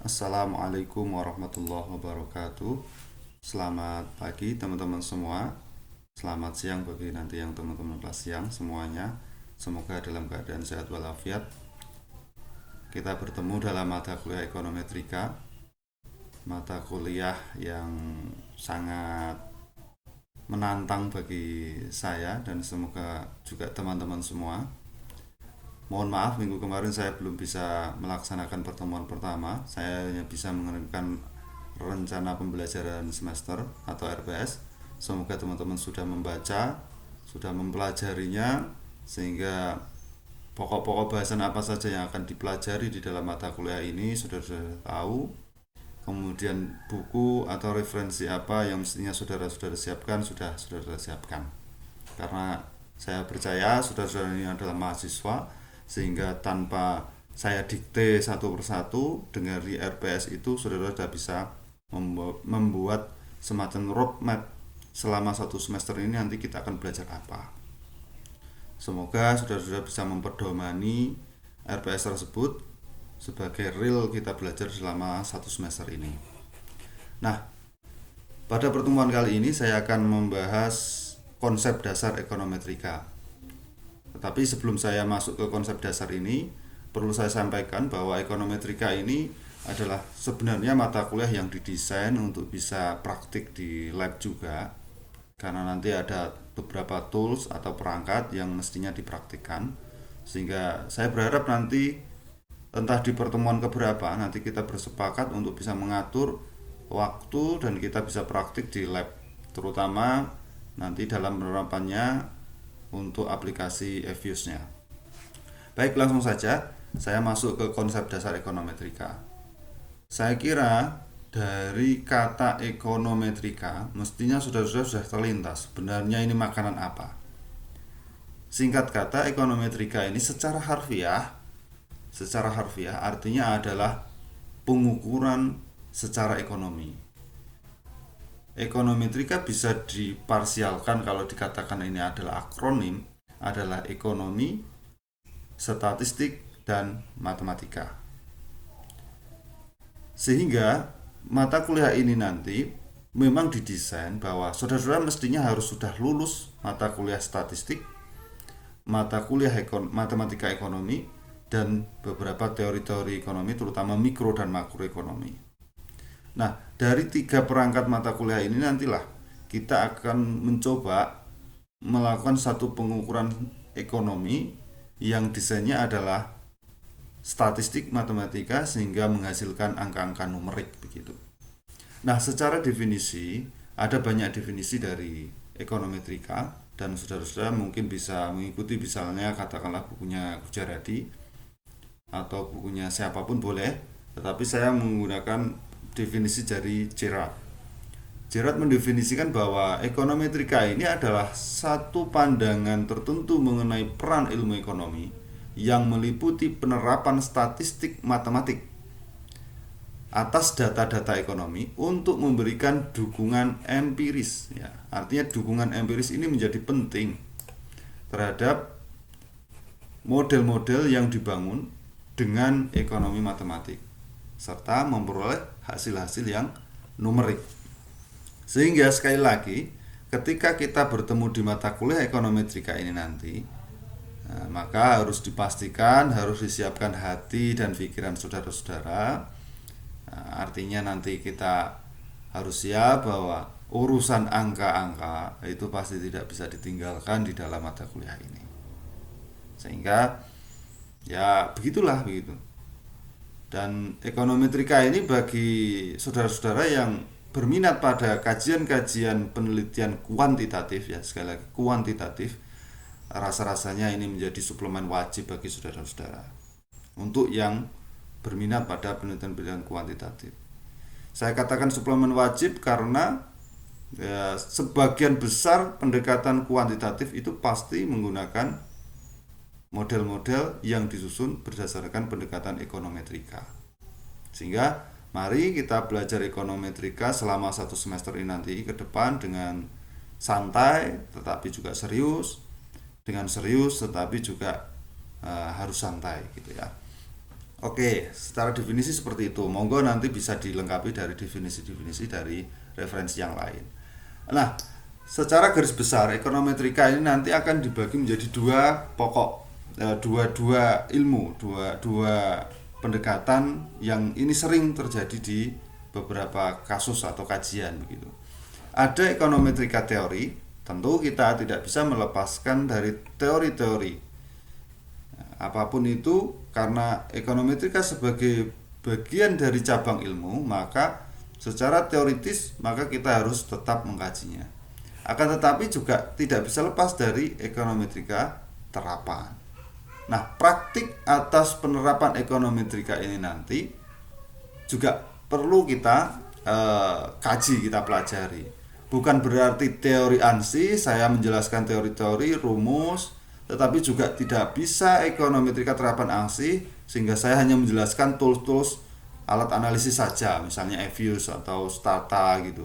Assalamualaikum warahmatullahi wabarakatuh. Selamat pagi teman-teman semua. Selamat siang bagi nanti yang teman-teman kelas siang semuanya. Semoga dalam keadaan sehat walafiat. Kita bertemu dalam mata kuliah ekonometrika. Mata kuliah yang sangat menantang bagi saya dan semoga juga teman-teman semua. Mohon maaf, minggu kemarin saya belum bisa melaksanakan pertemuan pertama. Saya hanya bisa mengirimkan rencana pembelajaran semester atau RPS. Semoga teman-teman sudah membaca, sudah mempelajarinya, sehingga pokok-pokok bahasan apa saja yang akan dipelajari di dalam mata kuliah ini sudah tahu. Kemudian buku atau referensi apa yang mestinya saudara-saudara siapkan sudah saudara siapkan. Karena saya percaya saudara-saudara ini adalah mahasiswa, sehingga tanpa saya dikte satu persatu dengan di RPS itu saudara sudah bisa membuat semacam roadmap selama satu semester ini nanti kita akan belajar apa. Semoga saudara-saudara bisa memperdomani RPS tersebut sebagai real kita belajar selama satu semester ini. Nah, pada pertemuan kali ini saya akan membahas konsep dasar ekonometrika. Tetapi sebelum saya masuk ke konsep dasar ini, perlu saya sampaikan bahwa ekonometrika ini adalah sebenarnya mata kuliah yang didesain untuk bisa praktik di lab juga. Karena nanti ada beberapa tools atau perangkat yang mestinya dipraktikkan. Sehingga saya berharap nanti entah di pertemuan keberapa nanti kita bersepakat untuk bisa mengatur waktu dan kita bisa praktik di lab. Terutama nanti dalam penerapannya untuk aplikasi EVIUS-nya. Baik, langsung saja saya masuk ke konsep dasar ekonometrika. Saya kira dari kata ekonometrika mestinya sudah terlintas sebenarnya ini makanan apa. Singkat kata, ekonometrika ini secara harfiah artinya adalah pengukuran secara ekonomi. Ekonometrika bisa diparsialkan kalau dikatakan ini adalah akronim, adalah ekonomi, statistik, dan matematika. Sehingga mata kuliah ini nanti memang didesain bahwa saudara-saudara mestinya harus sudah lulus mata kuliah statistik, mata kuliah matematika ekonomi, dan beberapa teori-teori ekonomi terutama mikro dan makroekonomi. Nah, dari tiga perangkat mata kuliah ini nantilah kita akan mencoba melakukan satu pengukuran ekonomi yang desainnya adalah statistik matematika sehingga menghasilkan angka-angka numerik begitu. Nah, secara definisi ada banyak definisi dari ekonometrika dan saudara-saudara mungkin bisa mengikuti misalnya katakanlah bukunya Gujaradi atau bukunya siapapun boleh, tetapi saya menggunakan definisi dari Gerard. Gerard mendefinisikan bahwa ekonometrika ini adalah satu pandangan tertentu mengenai peran ilmu ekonomi yang meliputi penerapan statistik matematik atas data-data ekonomi untuk memberikan dukungan empiris. Ya, artinya dukungan empiris ini menjadi penting terhadap model-model yang dibangun dengan ekonomi matematik serta memperoleh hasil-hasil yang numerik. Sehingga sekali lagi ketika kita bertemu di mata kuliah ekonometrika ini nanti, maka harus dipastikan, harus disiapkan hati dan pikiran saudara-saudara. Artinya nanti kita harus siap bahwa urusan angka-angka itu pasti tidak bisa ditinggalkan di dalam mata kuliah ini. Sehingga ya begitulah begitu. Dan ekonometrika ini bagi saudara-saudara yang berminat pada kajian-kajian penelitian kuantitatif, ya sekali lagi kuantitatif, rasa-rasanya ini menjadi suplemen wajib bagi saudara-saudara untuk yang berminat pada penelitian-penelitian kuantitatif. Saya katakan suplemen wajib karena ya, sebagian besar pendekatan kuantitatif itu pasti menggunakan model-model yang disusun berdasarkan pendekatan ekonometrika. Sehingga mari kita belajar ekonometrika selama satu semester ini nanti ke depan dengan santai tetapi juga serius, dengan serius tetapi juga harus santai gitu ya. Oke, secara definisi seperti itu. Monggo nanti bisa dilengkapi dari definisi-definisi dari referensi yang lain. Nah, secara garis besar ekonometrika ini nanti akan dibagi menjadi dua pokok, dua ilmu, dua pendekatan yang ini sering terjadi di beberapa kasus atau kajian begitu. Ada ekonometrika teori, tentu kita tidak bisa melepaskan dari teori-teori apapun itu, karena ekonometrika sebagai bagian dari cabang ilmu, maka secara teoritis maka kita harus tetap mengkajinya. Akan tetapi juga tidak bisa lepas dari ekonometrika terapan. Nah, praktik atas penerapan ekonometrika ini nanti juga perlu kita kaji, kita pelajari. Bukan berarti teori ANSI, saya menjelaskan teori-teori, rumus, tetapi juga tidak bisa ekonometrika terapan ANSI sehingga saya hanya menjelaskan tools-tools alat analisis saja, misalnya EViews atau Stata gitu.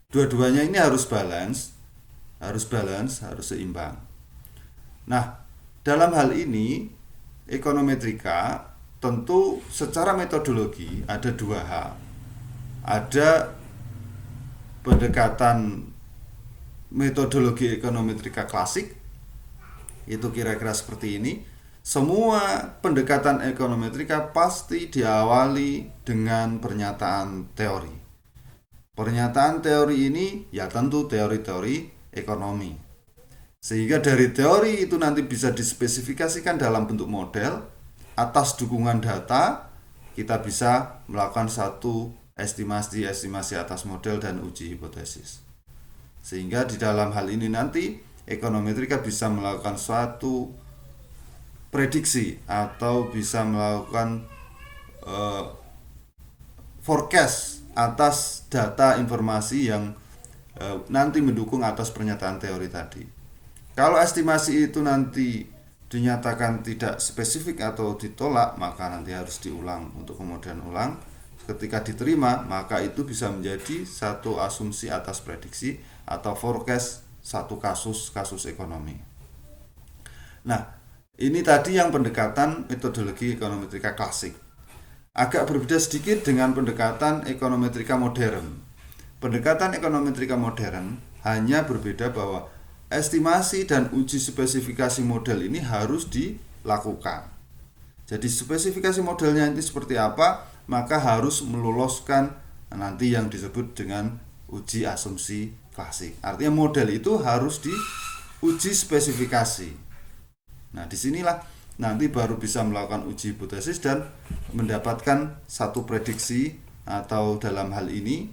Dua-duanya ini harus balance, harus seimbang. Nah, dalam hal ini ekonometrika tentu secara metodologi ada dua hal. Ada pendekatan metodologi ekonometrika klasik, itu kira-kira seperti ini. Semua pendekatan ekonometrika pasti diawali dengan pernyataan teori. Pernyataan teori ini ya tentu teori-teori ekonomi. Sehingga dari teori itu nanti bisa dispesifikasikan dalam bentuk model. Atas dukungan data kita bisa melakukan satu estimasi atas model dan uji hipotesis. Sehingga di dalam hal ini nanti ekonometrika bisa melakukan suatu prediksi atau bisa melakukan forecast atas data informasi yang nanti mendukung atas pernyataan teori tadi. Kalau estimasi itu nanti dinyatakan tidak spesifik atau ditolak, maka nanti harus diulang untuk kemudian ulang. Ketika diterima, maka itu bisa menjadi satu asumsi atas prediksi atau forecast satu kasus ekonomi. Nah, ini tadi yang pendekatan metodologi ekonometrika klasik. Agak berbeda sedikit dengan pendekatan ekonometrika modern. Pendekatan ekonometrika modern hanya berbeda bahwa estimasi dan uji spesifikasi model ini harus dilakukan. Jadi spesifikasi modelnya ini seperti apa, maka harus meloloskan nanti yang disebut dengan uji asumsi klasik. Artinya model itu harus diuji spesifikasi. Nah, disinilah nanti baru bisa melakukan uji hipotesis dan mendapatkan satu prediksi atau dalam hal ini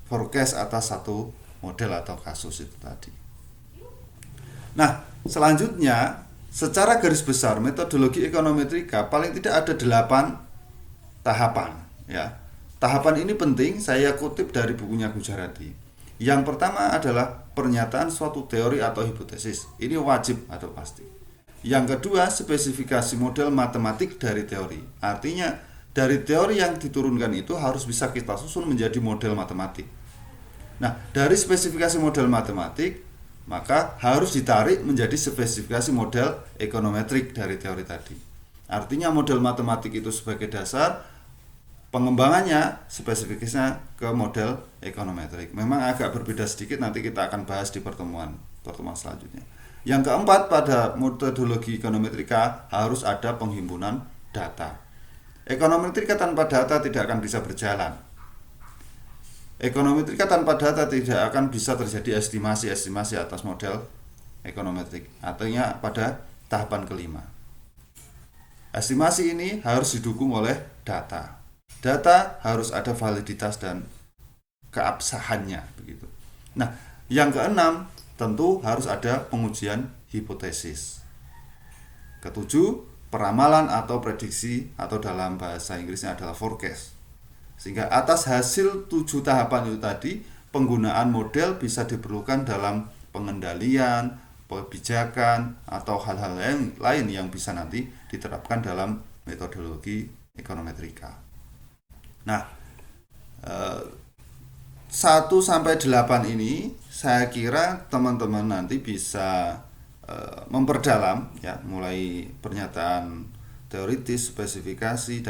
forecast atas satu model atau kasus itu tadi. Nah, selanjutnya secara garis besar metodologi ekonometrika paling tidak ada 8 tahapan ya. Tahapan ini penting, saya kutip dari bukunya Gujarati. Yang pertama adalah pernyataan suatu teori atau hipotesis. Ini wajib atau pasti. Yang kedua, spesifikasi model matematik dari teori. Artinya, dari teori yang diturunkan itu harus bisa kita susun menjadi model matematik. Nah, dari spesifikasi model matematik, maka harus ditarik menjadi spesifikasi model ekonometrik dari teori tadi. Artinya model matematik itu sebagai dasar, pengembangannya spesifikasinya ke model ekonometrik. Memang agak berbeda sedikit, nanti kita akan bahas di pertemuan selanjutnya. Yang keempat, pada metodologi ekonometrika harus ada penghimpunan data. Ekonometrika tanpa data tidak akan bisa berjalan. Ekonometrika tanpa data tidak akan bisa terjadi estimasi atas model ekonometrik. Artinya pada tahapan kelima. Estimasi ini harus didukung oleh data. Data harus ada validitas dan keabsahannya begitu. Nah, yang keenam tentu harus ada pengujian hipotesis. Ketujuh, peramalan atau prediksi atau dalam bahasa Inggrisnya adalah forecast. Sehingga atas hasil 7 tahapan itu tadi, penggunaan model bisa diperlukan dalam pengendalian, kebijakan atau hal-hal lain yang bisa nanti diterapkan dalam metodologi ekonometrika. Nah, 1-8 ini saya kira teman-teman nanti bisa memperdalam ya, mulai pernyataan teoritis, spesifikasi,